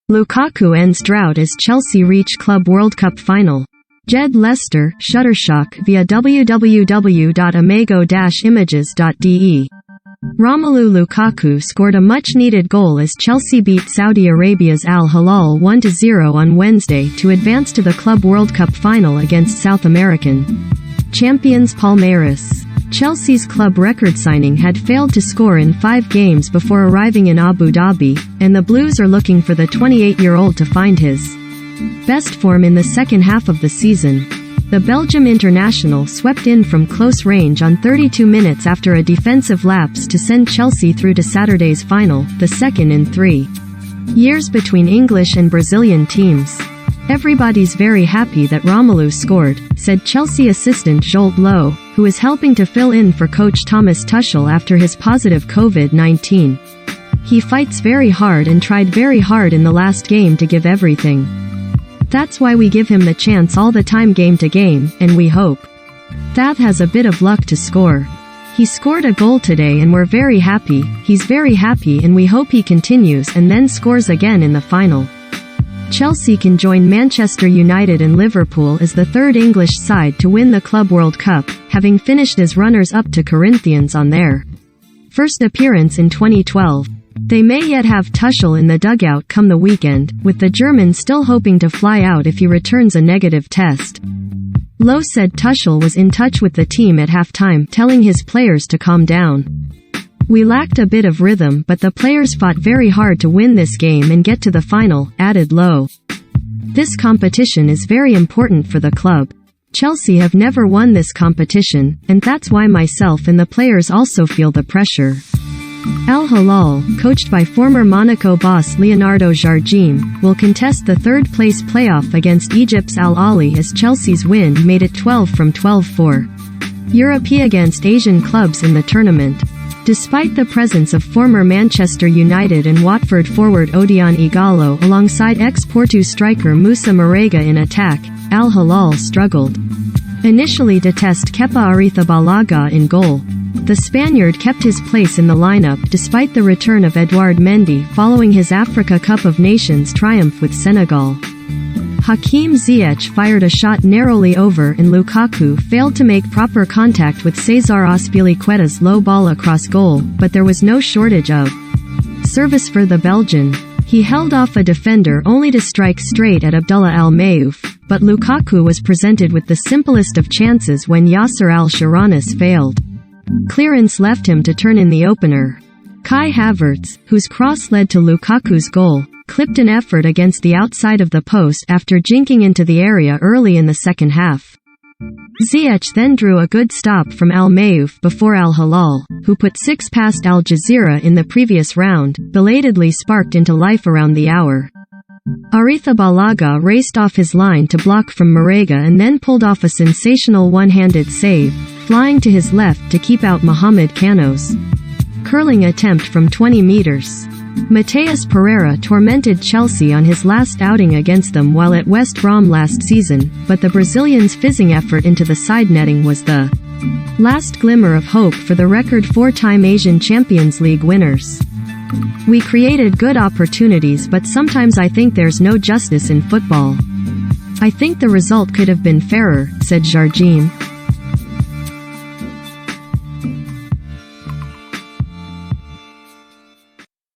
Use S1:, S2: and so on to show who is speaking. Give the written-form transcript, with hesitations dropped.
S1: Lukaku ends drought as Chelsea reach Club World Cup final. Jed Lester, Shutterstock via www.amago-images.de. Romelu Lukaku scored a much-needed goal as Chelsea beat Saudi Arabia's Al Hilal 1-0 on Wednesday to advance to the Club World Cup final against South American champions Palmeiras. Chelsea's club record signing had failed to score in 5 games before arriving in Abu Dhabi, and the Blues are looking for the 28-year-old to find his best form in the second half of the season. The Belgium international swept in from close range on 32 minutes after a defensive lapse to send Chelsea through to Saturday's final, the second in 3 years between English and Brazilian teams. "Everybody's very happy that Romelu scored," said Chelsea assistant Jolt Low, who is helping to fill in for coach Thomas Tuchel after his positive COVID-19. "He fights very hard and tried very hard in the last game to give everything. That's why we give him the chance all the time game to game, and we hope that has a bit of luck to score. He scored a goal today and we're very happy, he's very happy and we hope he continues and then scores again in the final." Chelsea can join Manchester United and Liverpool as the third English side to win the Club World Cup, having finished as runners-up to Corinthians on their first appearance in 2012. They may yet have Tuchel in the dugout come the weekend, with the German still hoping to fly out if he returns a negative test. Lowe said Tuchel was in touch with the team at halftime, telling his players to calm down. "We lacked a bit of rhythm, but the players fought very hard to win this game and get to the final," added Lowe. "This competition is very important for the club. Chelsea have never won this competition, and that's why myself and the players also feel the pressure." Al Hilal, coached by former Monaco boss Leonardo Jardim, will contest the third-place playoff against Egypt's Al Ahly as Chelsea's win made it 12 from 12 for Europe against Asian clubs in the tournament. Despite the presence of former Manchester United and Watford forward Odion Ighalo alongside ex-Porto striker Moussa Marega in attack, Al Hilal struggled initially to test Kepa Arrizabalaga in goal. The Spaniard kept his place in the lineup despite the return of Edouard Mendy following his Africa Cup of Nations triumph with Senegal. Hakim Ziyech fired a shot narrowly over and Lukaku failed to make proper contact with Cesar Azpilicueta's low ball across goal, but there was no shortage of service for the Belgian. He held off a defender only to strike straight at Abdullah Al-Mayouf, but Lukaku was presented with the simplest of chances when Yasser Al-Sharanis failed. Clearance left him to turn in the opener. Kai Havertz, whose cross led to Lukaku's goal, clipped an effort against the outside of the post after jinking into the area early in the second half. Ziyech then drew a good stop from Al-Mayouf before Al Hilal, who put 6 past Al Jazeera in the previous round, belatedly sparked into life around the hour. Arrizabalaga raced off his line to block from Marega and then pulled off a sensational one-handed save, flying to his left to keep out Mohamed Kano's curling attempt from 20 meters. Mateus Pereira tormented Chelsea on his last outing against them while at West Brom last season, but the Brazilian's fizzing effort into the side netting was the last glimmer of hope for the record 4-time Asian Champions League winners. "We created good opportunities, but sometimes I think there's no justice in football. I think the result could have been fairer," said Jardim.